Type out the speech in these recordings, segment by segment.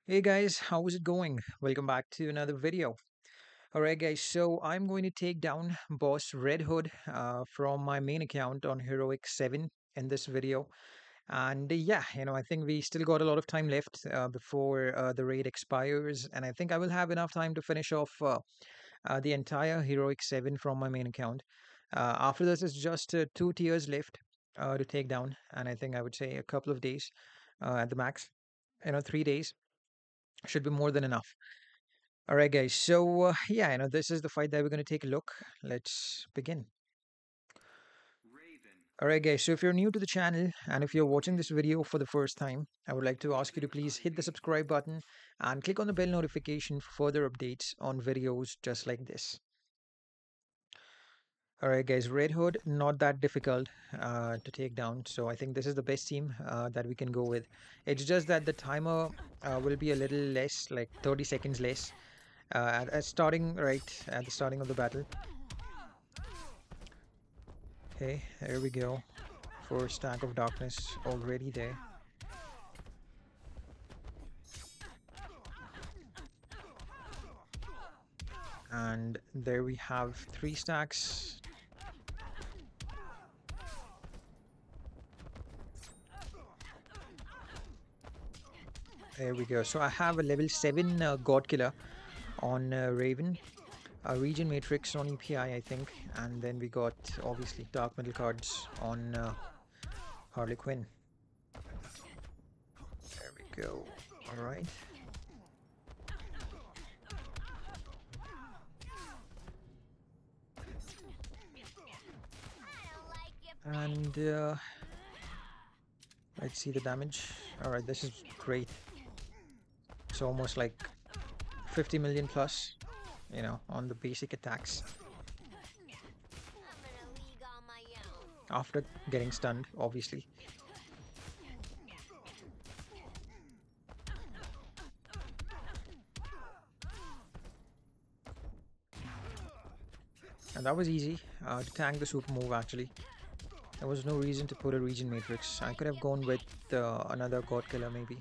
Hey guys, how's it going? Welcome back to another video. Alright guys, so I'm going to take down boss Red Hood from my main account on Heroic 7 in this video. And yeah, I think we still got a lot of time left before the raid expires. And I think I will have enough time to finish off the entire Heroic 7 from my main account. After this, it's just 2 tiers left to take down. And I think I would say a couple of days at the max. 3 days should be more than enough. All right, guys. So, yeah, this is the fight that we're going to take a look. Let's begin. All right, guys. So, if you're new to the channel and if you're watching this video for the first time, I would like to ask you to please hit the subscribe button and click on the bell notification for further updates on videos just like this. All right, guys. Red Hood, not that difficult to take down. So, I think this is the best team that we can go with. It's just that the timer will be a little less, like 30 seconds less. At starting right at the starting of the battle. Okay, there we go. First stack of darkness already there. And there we have 3 stacks. There we go. So I have a level 7 God Killer on Raven, a Regen Matrix on EPI, I think. And then we got obviously Dark Metal cards on Harley Quinn. There we go. Alright. And let's see the damage. Alright, this is great. It's almost like 50 million plus, on the basic attacks. After getting stunned, obviously. And that was easy to tank the super move actually. There was no reason to put a Regen Matrix. I could have gone with another God Killer maybe.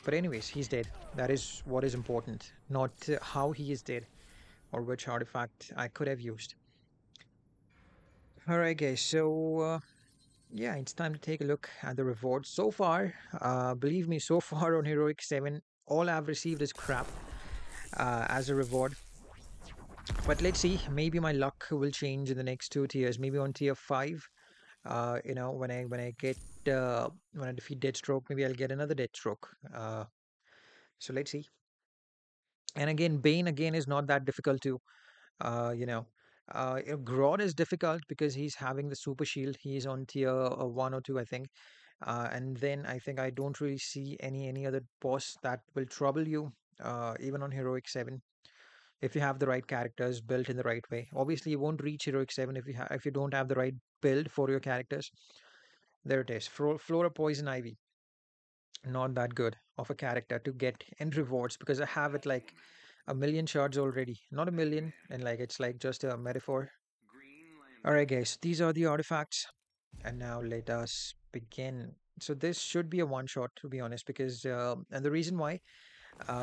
But anyways, he's dead. That is what is important, not how he is dead or which artifact I could have used. Alright guys, so yeah, it's time to take a look at the rewards. So far, believe me, so far on Heroic 7, all I've received is crap as a reward. But let's see, maybe my luck will change in the next 2 tiers. Maybe on tier 5, when I get when I defeat Deathstroke, maybe I'll get another Deathstroke. So let's see. And again, Bane again is not that difficult to, uh, you know. Grodd is difficult because he's having the super shield. He's on tier 1 or 2, I think. And then I think I don't really see any other boss that will trouble you, even on Heroic 7, if you have the right characters built in the right way. Obviously, you won't reach Heroic 7 if you don't have the right build for your characters. There it is. Flora Poison Ivy. Not that good of a character to get in rewards because I have it like a million shards already. Not a million, and like it's like just a metaphor. Alright, guys, these are the artifacts. And now let us begin. So this should be a one shot, to be honest, because and the reason why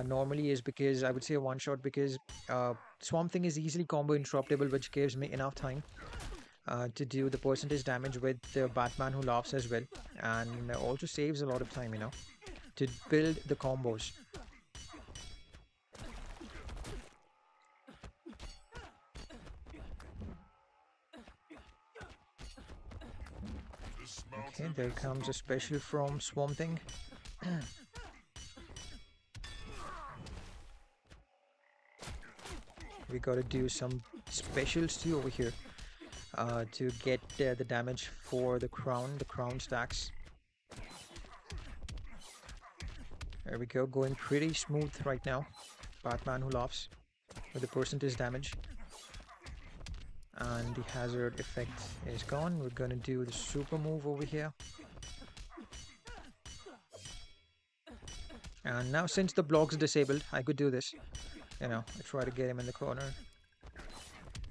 normally is because I would say a one shot because Swamp Thing is easily combo interruptible, which gives me enough time to do the percentage damage with the Batman Who Laughs as well, and also saves a lot of time, to build the combos. Okay, there comes a special from Swamp Thing. We gotta do some specials too over here to get the damage for the crown stacks. There we go, going pretty smooth right now. Batman Who Laughs with the percentage damage. And the hazard effect is gone. We're gonna do the super move over here. And now since the block's disabled, I could do this. I try to get him in the corner.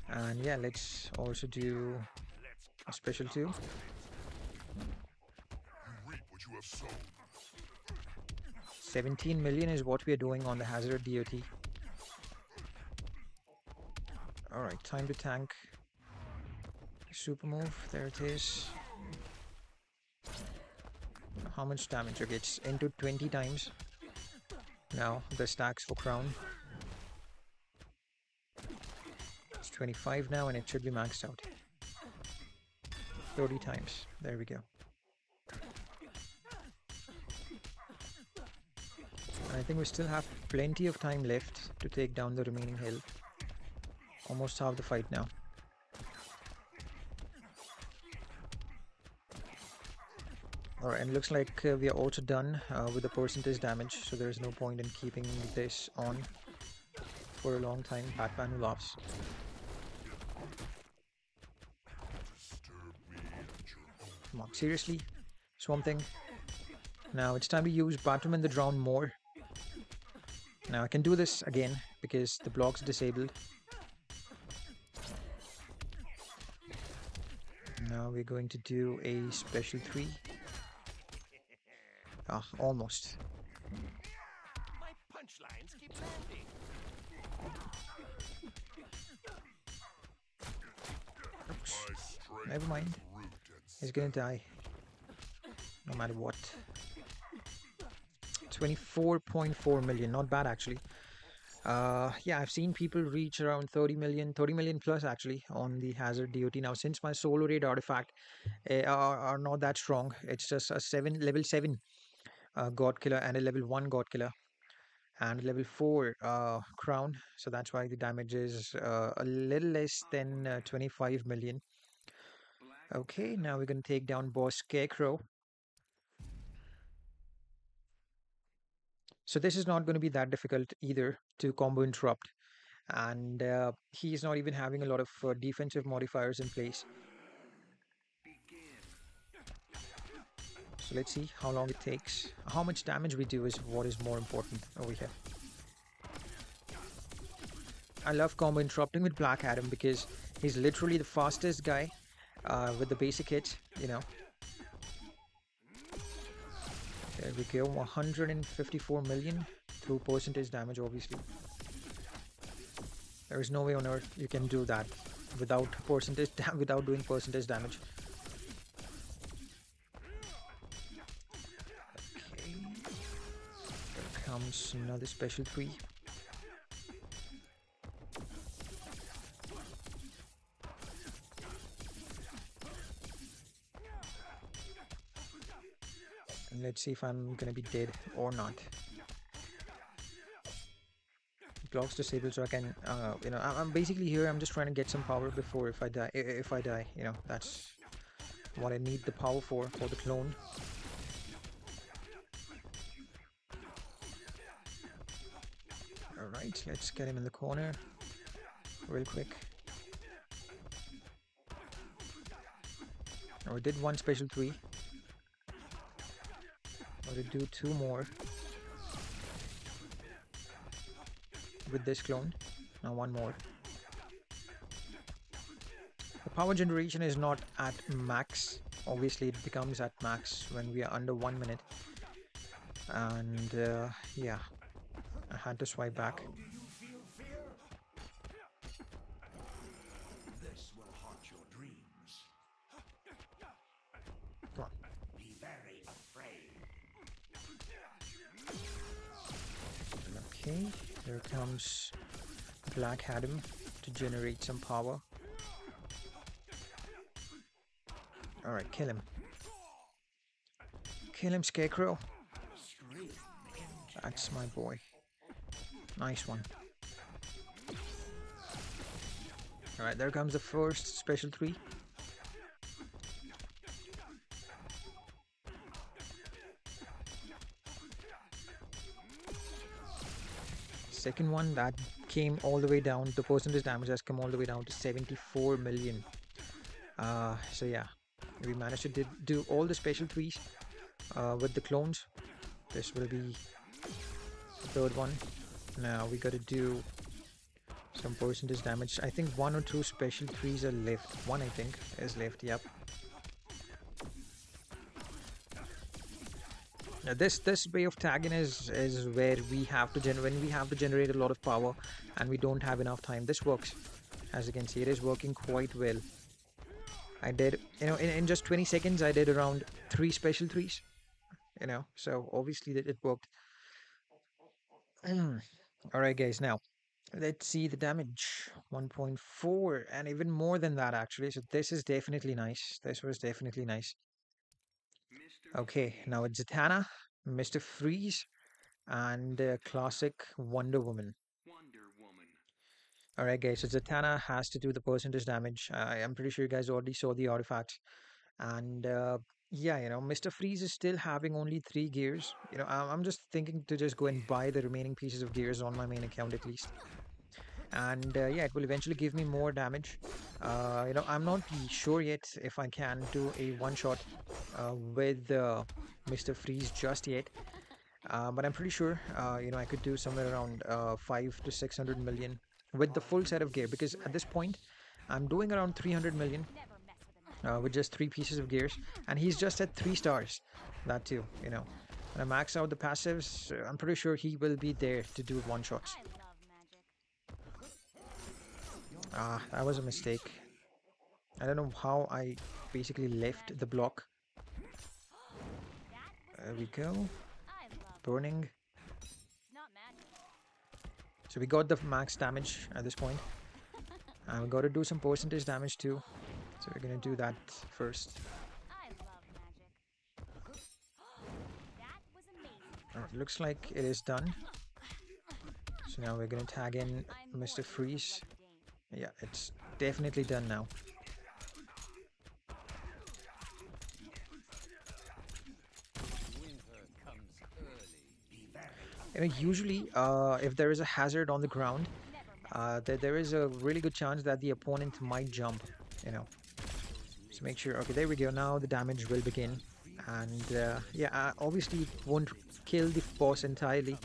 And yeah, let's also do a special too. 17 million is what we are doing on the Hazard DOT. Alright, time to tank. Super move, there it is. How much damage? Okay, it's into 20 times. Now, the stacks for crown. It's 25 now and it should be maxed out. 30 times. There we go. I think we still have plenty of time left to take down the remaining hill. Almost half the fight now. Alright, and looks like we are also done with the percentage damage, so there is no point in keeping this on for a long time. Batman who laughs. Come on, seriously? Swamp Thing? Now it's time to use Batman the Drown more. Now I can do this again because the block's disabled. Now we're going to do a special 3. Ah, almost. My punchlines keep landing. Oops. Never mind. He's gonna die. No matter what. 24.4 million. Not bad actually. Yeah, I've seen people reach around 30 million plus actually on the Hazard DOT. Now, since my Solo Raid artifact are not that strong, it's just a level 7 God Killer and a level 1 God Killer and a level 4 Crown. So that's why the damage is a little less than 25 million. Okay, now we're going to take down boss Scarecrow. So this is not going to be that difficult either to combo interrupt. And he's not even having a lot of defensive modifiers in place. So let's see how long it takes. How much damage we do is what is more important over here. I love combo interrupting with Black Adam because he's literally the fastest guy with the basic hits, you know. There we go, 154 million through percentage damage, obviously. There is no way on earth you can do that without without doing percentage damage. Okay, there comes another special 3. And let's see if I'm gonna be dead or not. Blocks disabled, so I can, you know, I'm basically here. I'm just trying to get some power before if I die. If I die, you know, that's what I need the power for the clone. All right, let's get him in the corner, real quick. Now we did one special 3. I'll do 2 more with this clone. Now 1 more. The power generation is not at max. Obviously it becomes at max when we are under 1 minute. And yeah, I had to swipe back. This will haunt your dreams. Come on. Be very afraid. Okay, here comes Black Adam to generate some power. Alright, kill him. Kill him, Scarecrow. That's my boy. Nice one. Alright, there comes the first special 3. Second one, that came all the way down. The percentage damage has come all the way down to 74 million. So yeah, we managed to do all the special 3s with the clones. This will be the third one. Now we gotta do some percentage damage. I think 1 or 2 special 3s are left. 1 I think is left, yep. This way of tagging is where we have to when we have to generate a lot of power and we don't have enough time. This works. As you can see, it is working quite well. I did, in just 20 seconds, I did around 3 special 3s, so obviously that it worked. All right, guys, now let's see the damage. 1.4 and even more than that, actually. So this is definitely nice. This was definitely nice. Okay, now it's Zatanna, Mr. Freeze, and classic Wonder Woman. All right, guys, so Zatanna has to do the percentage damage. I am pretty sure you guys already saw the artifacts. And yeah, Mr. Freeze is still having only 3 gears. I'm just thinking to just go and buy the remaining pieces of gears on my main account at least. And yeah, it will eventually give me more damage. I'm not sure yet if I can do a one-shot with Mr. Freeze just yet. But I'm pretty sure, I could do somewhere around 5 to 600 million with the full set of gear, because at this point, I'm doing around 300 million with just 3 pieces of gears, and he's just at 3 stars. That too, When I max out the passives, I'm pretty sure he will be there to do one-shots. Ah, that was a mistake. I don't know how I basically left the block. There we go. Burning. So we got the max damage at this point. And we got to do some percentage damage too. So we're going to do that first. Alright, looks like it is done. So now we're going to tag in Mr. Freeze. Yeah, it's definitely done now. Usually, if there is a hazard on the ground, there is a really good chance that the opponent might jump, So make sure, okay, there we go, now the damage will begin. And yeah, obviously it won't kill the boss entirely,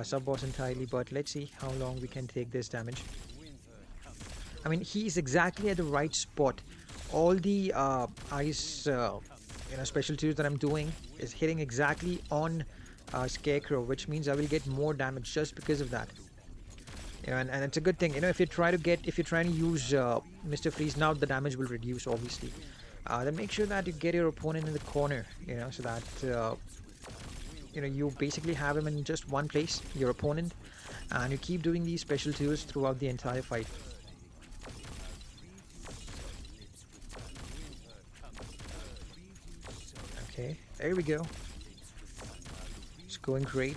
sub-boss entirely, but let's see how long we can take this damage. I mean, he's exactly at the right spot. All the ice, special 2s that I'm doing is hitting exactly on Scarecrow, which means I will get more damage just because of that. And it's a good thing. If you're trying to use Mr. Freeze, now the damage will reduce, obviously. Then make sure that you get your opponent in the corner, so that you basically have him in just one place, your opponent, and you keep doing these special 2s throughout the entire fight. Okay, there we go. It's going great.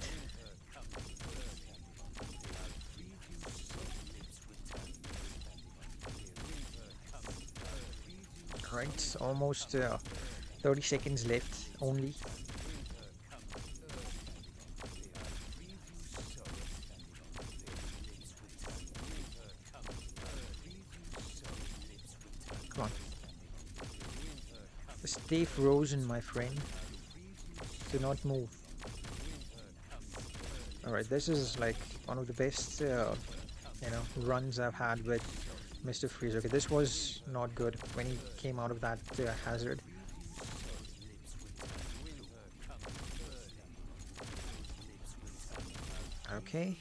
Right, almost 30 seconds left only. Come on. Stay frozen, my friend. Do not move. Alright, this is like one of the best, runs I've had with Mr. Freeze. Okay, this was not good when he came out of that hazard. Okay,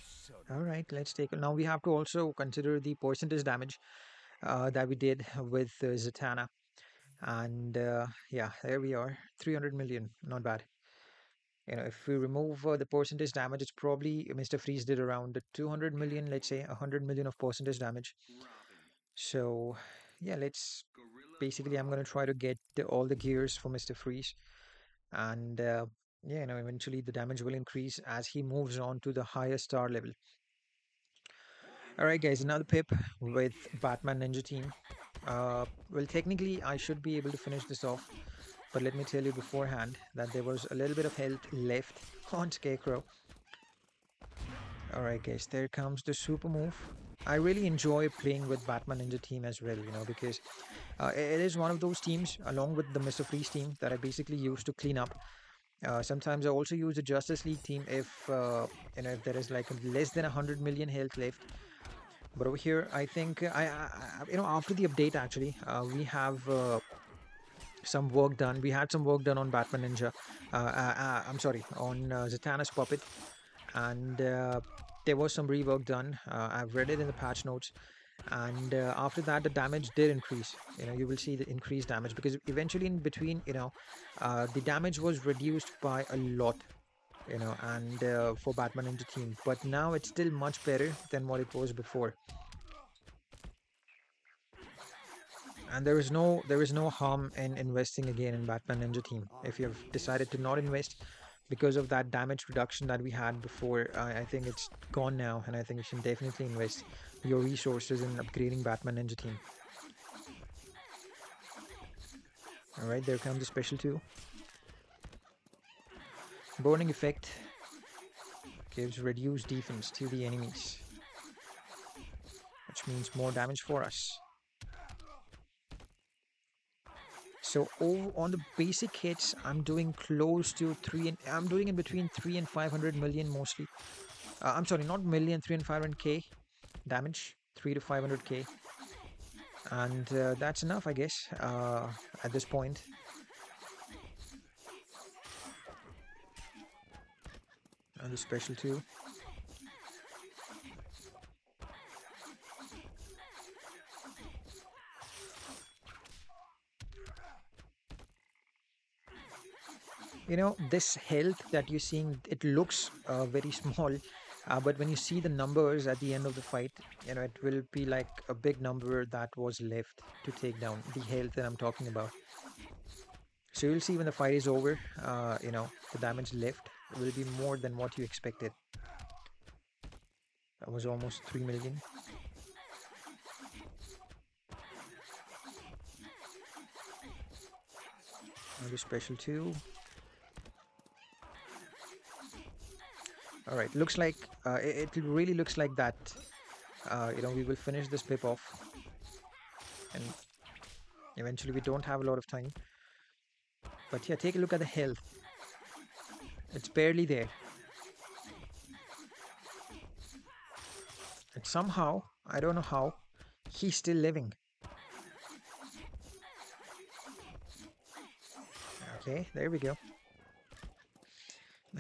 alright, let's take it. Now we have to also consider the percentage damage that we did with Zatanna. And yeah, there we are, 300 million, not bad. If we remove the percentage damage, it's probably Mr. Freeze did around 200 million, let's say 100 million of percentage damage. So yeah, basically I'm going to try to get all the gears for Mr. Freeze, and yeah, eventually the damage will increase as he moves on to the higher star level. All right, guys, another pip with Batman Ninja Team. Well, technically I should be able to finish this off, but let me tell you beforehand that there was a little bit of health left on Scarecrow. Alright guys, there comes the super move. I really enjoy playing with Batman Ninja Team as well, because it is one of those teams, along with the Mr. Freeze team, that I basically use to clean up. Sometimes I also use the Justice League team if if there is like less than 100 million health left. But over here, I think after the update, actually, we have some work done. We had some work done on Batman Ninja. I'm sorry, on Zatanna's puppet, and there was some rework done. I've read it in the patch notes, and after that, the damage did increase. You will see the increased damage because eventually, in between, the damage was reduced by a lot. And for Batman Ninja team, but now it's still much better than what it was before. And there is no harm in investing again in Batman Ninja team. If you've decided to not invest because of that damage reduction that we had before, I think it's gone now, and I think you should definitely invest your resources in upgrading Batman Ninja team. All right, there comes the special 2. Burning effect gives reduced defense to the enemies, which means more damage for us. So on the basic hits, I'm doing close to I'm doing in between 3 and 500 million mostly. I'm sorry, not million, 3 and 500k damage, 3 to 500k, and that's enough, I guess, at this point. And the special 2. This health that you're seeing, it looks very small, but when you see the numbers at the end of the fight, it will be like a big number that was left to take down the health that I'm talking about. So you'll see when the fight is over, the damage left will be more than what you expected. That was almost 3 million. Another special 2. All right, looks like it really looks like that. We will finish this pip off, and eventually we don't have a lot of time. But yeah, take a look at the health. It's barely there. And somehow, I don't know how, he's still living. Okay, there we go.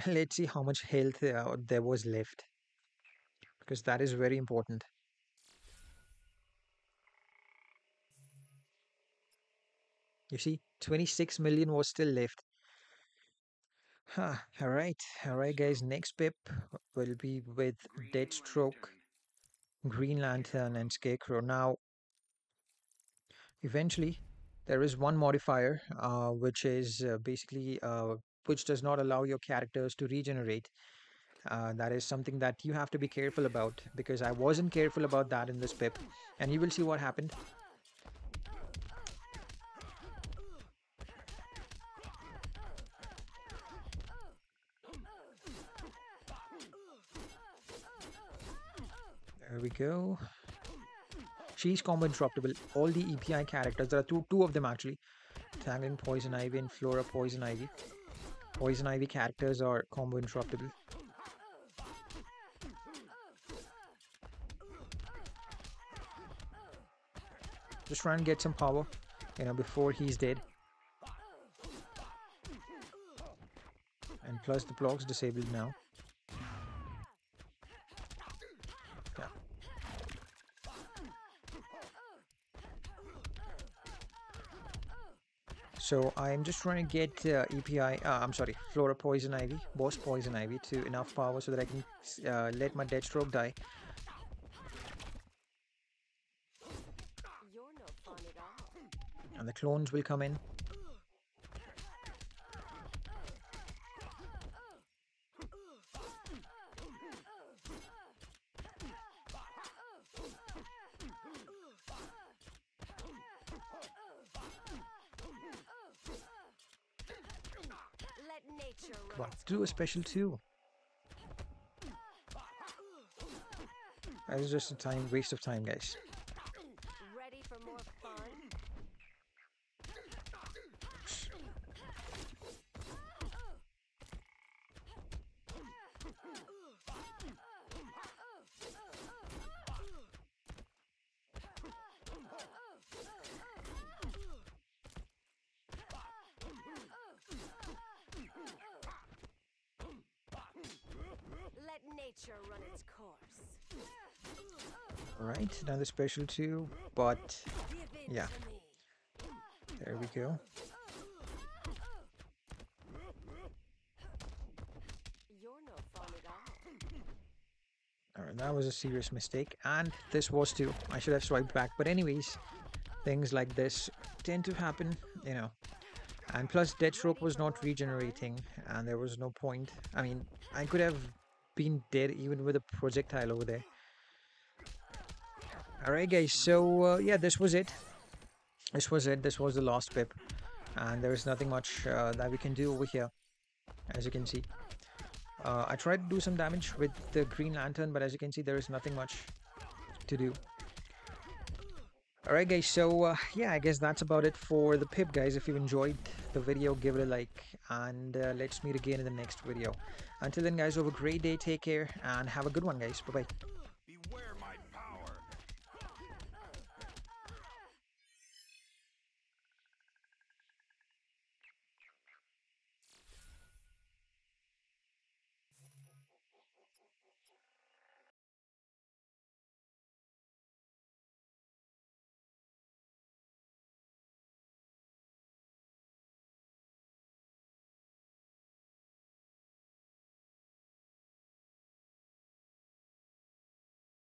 Let's see how much health there was left, because that is very important. You see, 26 million was still left. Huh. All right, guys. Next pip will be with Deathstroke, Green Lantern, and Scarecrow. Now, eventually, there is one modifier, which is basically which does not allow your characters to regenerate. That is something that you have to be careful about, because I wasn't careful about that in this pip, and you will see what happened. There we go. She's combo interruptible. All the EPI characters, there are two of them actually. Tanglin Poison Ivy and Flora Poison Ivy. Poison Ivy characters are combo interruptible. Just try and get some power, before he's dead. And plus the blocks disabled now. Yeah. So I'm just trying to get I'm sorry, Flora Poison Ivy, Boss Poison Ivy to enough power so that I can let my Deathstroke die. You're no fun at all. And the clones will come in. Let nature Come on, rest. do a special 2. That is just a waste of time, guys. Ready for more fun? nature run its course. Right, another special too, but Give in yeah, to me. there we go. You're no fun at all. Alright, that was a serious mistake, and this was too. I should have swiped back, but anyways, things like this tend to happen, you know. And plus, Deathstroke was not regenerating, and there was no point. I mean, I could have been dead even with a projectile over there. Alright guys, so yeah, this was it. This was it. This was the last pip. And there is nothing much that we can do over here, as you can see. I tried to do some damage with the Green Lantern, but as you can see, there is nothing much to do. Alright guys, so yeah, I guess that's about it for the pip, guys. If you enjoyed the video, give it a like, and let's meet again in the next video. Until then guys, have a great day, take care, and have a good one guys. Bye bye.